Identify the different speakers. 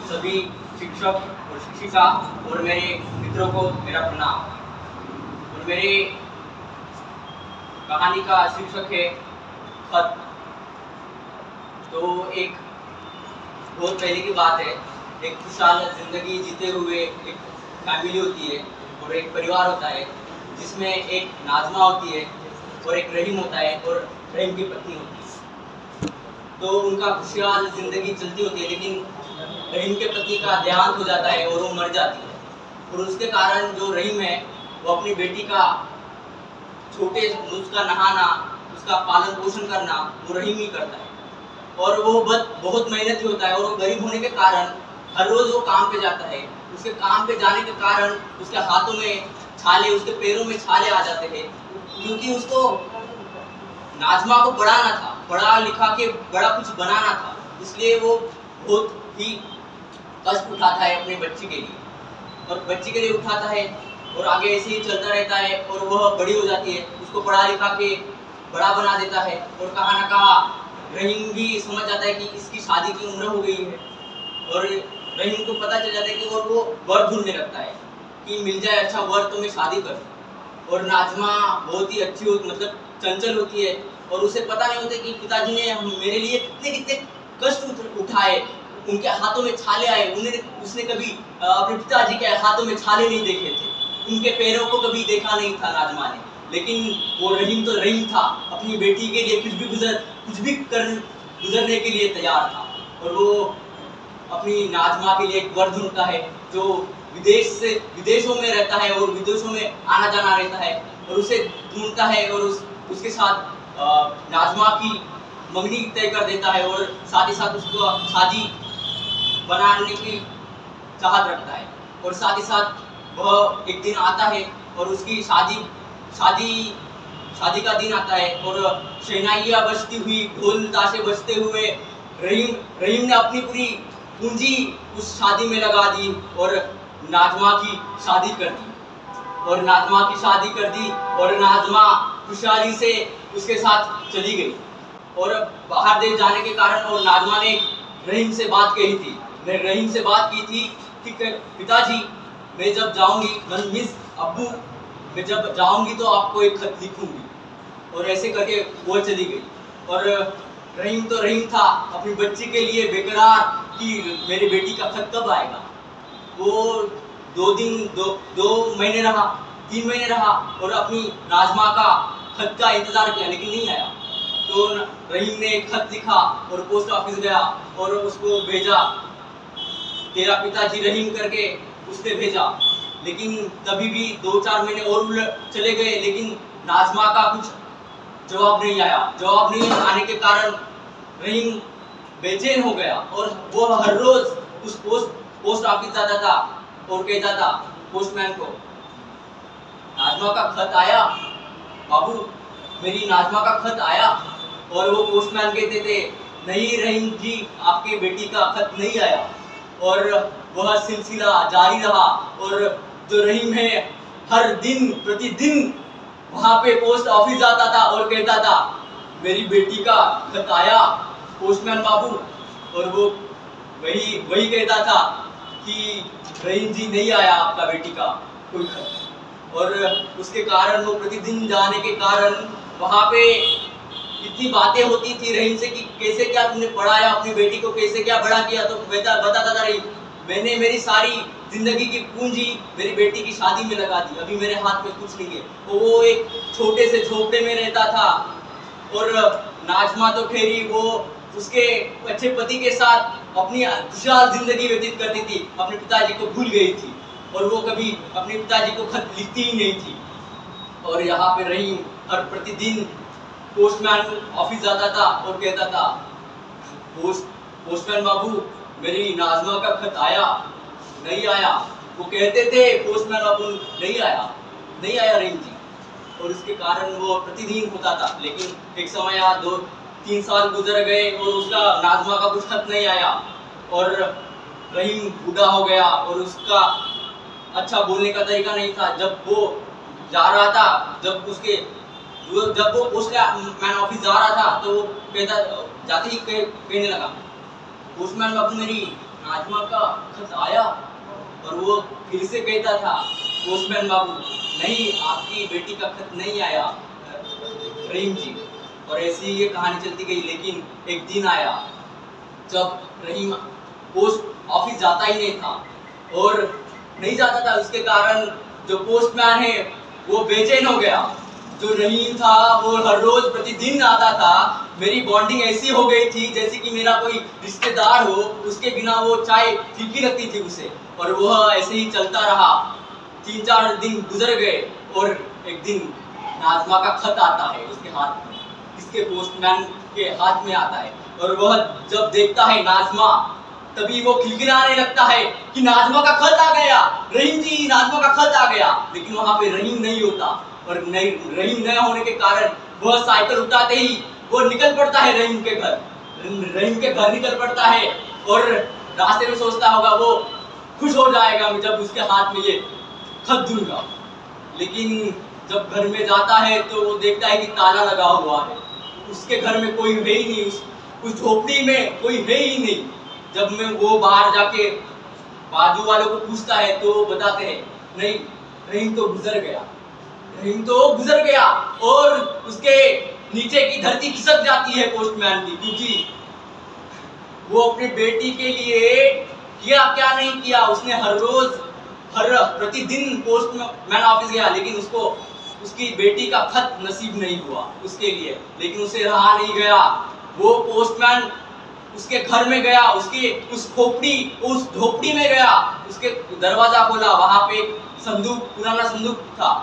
Speaker 1: सभी शिक्षक और शिक्षिका और मेरे मित्रों को मेरा प्रणाम। और मेरी कहानी का शीर्षक है खत। तो एक बहुत पहले की बात है, एक खुशहाल जिंदगी जीते हुए एक फैमिली होती है और एक परिवार होता है जिसमें एक नाज़मा होती है और एक रहीम होता है और रहीम की पत्नी होती है। तो उनका खुशहाल जिंदगी चलती होती है, लेकिन रहीम के पति का देहांत हो जाता है और वो मर जाती है। और उसके कारण जो रहीम है वो अपनी बेटी का छोटे उसका नहाना, उसका पालन पोषण करना वो रहीम ही करता है। और वो बहुत मेहनती होता है और वो गरीब होने के कारण हर रोज वो काम पे जाता है। उसके काम पे जाने के कारण उसके हाथों में छाले, उसके पैरों में छाले आ जाते हैं, क्योंकि उसको नाज़मा को पढ़ाना था, पढ़ा लिखा के बड़ा कुछ बनाना था। इसलिए वो बहुत ही कष्ट उठाता है अपने बच्ची के लिए, और बच्ची के लिए उठाता है और आगे ऐसे ही चलता रहता है। और वह बड़ी हो जाती है, उसको पढ़ा लिखा के बड़ा बना देता है। और कहा ना कहा रहीम भी समझ जाता है कि इसकी शादी की उम्र हो गई है, और रहीम को पता चल जाता है कि और वो वर ढूंढने लगता है कि मिल जाए अच्छा वर तो मैं शादी कर। और नाज़मा बहुत ही अच्छी मतलब चंचल होती है, और उसे पता नहीं होता कि पिताजी ने मेरे लिए कितने कितने कष्ट उठाए, उनके हाथों में छाले आए। उसने कभी अपने पिताजी के हाथों में छाले नहीं देखे थे, उनके पैरों को कभी देखा नहीं था नाज़मा ने। लेकिन वो रहीम तो रहीम था, अपनी बेटी के लिए कुछ भी गुजरने के लिए तैयार था। और वो अपनी नाज़मा के लिए एक वर ढूंढता है जो विदेशों में रहता है और विदेशों में आना जाना रहता है, और उसे ढूंढता है और उसके साथ नाज़मा की मंगनी तय कर देता है, और साथ ही साथ उसको शादी बनाने की चाहत रखता है। और साथ ही साथ वह एक दिन आता है और उसकी शादी का दिन आता है, और शहनाइयाँ बजती हुई, ढोल ताशे बजते हुए रहीम ने अपनी पूरी पूंजी उस शादी में लगा दी और नाज़मा की शादी कर दी। और नाज़मा की शादी कर दी और नाज़मा खुशहाली से उसके साथ चली गई। और बाहर देश जाने के कारण और नाज़मा ने रहीम से बात कही थी, रहीम से बात की थी कि पिताजी मैं जब जाऊंगी, मिस अब्बू मैं जब जाऊंगी तो आपको एक खत लिखूंगी। और ऐसे करके वो चली गई। और रहीम तो रहीम था, अपनी बच्ची के लिए बेकरार कि मेरी बेटी का खत कब आएगा। वो 2 महीने रहा, 3 महीने रहा और अपनी नाज़मा का खत का इंतजार किया, लेकिन नहीं आया। तो रहीम ने एक खत लिखा और पोस्ट ऑफिस गया और उसको भेजा, तेरा पिताजी रहीम करके उसने भेजा। लेकिन तभी भी 2-4 महीने और चले गए, लेकिन नाज़मा का कुछ जवाब नहीं आया। जवाब नहीं आने के कारण रहीम बेचैन हो गया, और वो हर रोज उस पोस्ट ऑफिस जाता था और कहता था पोस्टमैन को, नाज़मा का खत आया बाबू, मेरी नाज़मा का खत आया। और वो पोस्टमैन कहते थे, नहीं रहीम जी, आपके बेटी का खत नहीं आया। और वह सिलसिला जारी रहा, और जो रहीम है हर दिन प्रतिदिन वहां पे पोस्ट ऑफिस जाता था और कहता था, मेरी बेटी का खत आया पोस्टमैन बाबू। और वो वही कहता था कि रहीम जी नहीं आया आपका बेटी का कोई खत। और उसके कारण वो प्रतिदिन जाने के कारण वहां पे इतनी बातें होती थी रहीम से कि कैसे क्या तुमने पढ़ाया अपनी बेटी को, कैसे क्या बड़ा किया। तो बताता था रहीम, मैंने मेरी सारी जिंदगी की पूंजी मेरी बेटी की शादी में लगा दी, अभी मेरे हाथ में कुछ नहीं है। तो वो एक छोटे से झोपड़े में रहता था, और नाज़मा तो ठहरी वो उसके अच्छे पति के साथ अपनी खुशहाल जिंदगी व्यतीत करती थी, अपने पिताजी को भूल गई थी, और वो कभी अपने पिताजी को खत लिखती ही नहीं थी। और यहाँ पे रहीम हर प्रतिदिन पोस्टमैन ऑफिस जाता था और कहता था, पोस्टमैन बाबू मेरी नाज़मा का खत आया नहीं आया। वो कहते थे पोस्टमैन बाबू नहीं आया रहीम जी। और इसके कारण वो प्रतिदिन होता था। लेकिन एक समय 2-3 साल गुजर गए और उसका नाज़मा का कुछ खत नहीं आया, और रहीम बूढ़ा हो गया और उसका अच्छा बोलने का तरीका नहीं था। जब वो जा रहा था, जब वो पोस्टमैन ऑफिस जा रहा था, तो वो कहने लगा, पोस्टमैन बाबू मेरी नाजमा का खत आया और वो फिर से कहता था, पोस्टमैन बाबू, नहीं, आपकी बेटी का खत नहीं आया रहीम जी। और ऐसी ही ये कहानी चलती गई। लेकिन एक दिन आया जब रहीम पोस्ट ऑफिस जाता ही नहीं था, और नहीं जाता था, उसके कारण जो पोस्टमैन है वो बेचैन हो गया। जो रहीम था वो हर रोज प्रतिदिन आता था। मेरी बॉन्डिंग ऐसी हो गई थी जैसे कि मेरा कोई रिश्तेदार हो, उसके बिना वो चाय फीकी लगती थी उसे। और वह ऐसे ही चलता रहा। 3-4 दिन गुजर गए और एक दिन नाजमा का खत आता है उसके हाथ में, इसके पोस्टमैन के हाथ में आता है। और वह जब देखता है नाजमा, तभी वो खिलखिलाने लगता है कि नाजमा का खत आ गया, रहीम जी, नाजमा का खत आ गया। लेकिन वहां पे रहीम नहीं होता, और रहीम न होने के कारण वह साइकिल उठाते ही वो निकल पड़ता है रहीम के घर। रहीम के घर निकल पड़ता है और रास्ते में सोचता होगा वो खुश हो जाएगा जब उसके हाथ में ये खत दूंगा। लेकिन जब घर में जाता है तो वो देखता है कि ताला लगा हुआ है, उसके घर में कोई है ही नहीं, उस झोपड़ी में कोई है ही नहीं। जब मैं वो बाहर जाके बाजू वालों को पूछता है तो वो बताते हैं, नहीं, रहीम तो गुजर गया, रहीम तो गुजर गया। और उसके नीचे की धरती खिसक जाती है पोस्टमैन की, क्योंकि वो अपनी बेटी के लिए किया क्या नहीं किया। उसने हर प्रतिदिन पोस्टमैन ऑफिस गया, लेकिन उसको उसकी बेटी का खत नसीब नहीं हुआ उसके लिए। लेकिन उसे रहा नहीं गया, वो पोस्टमैन उसके घर में गया, उसकी उस झोपड़ी में गया, उसके दरवाजा खोला, वहां पे एक संदूक, पुराना संदूक था।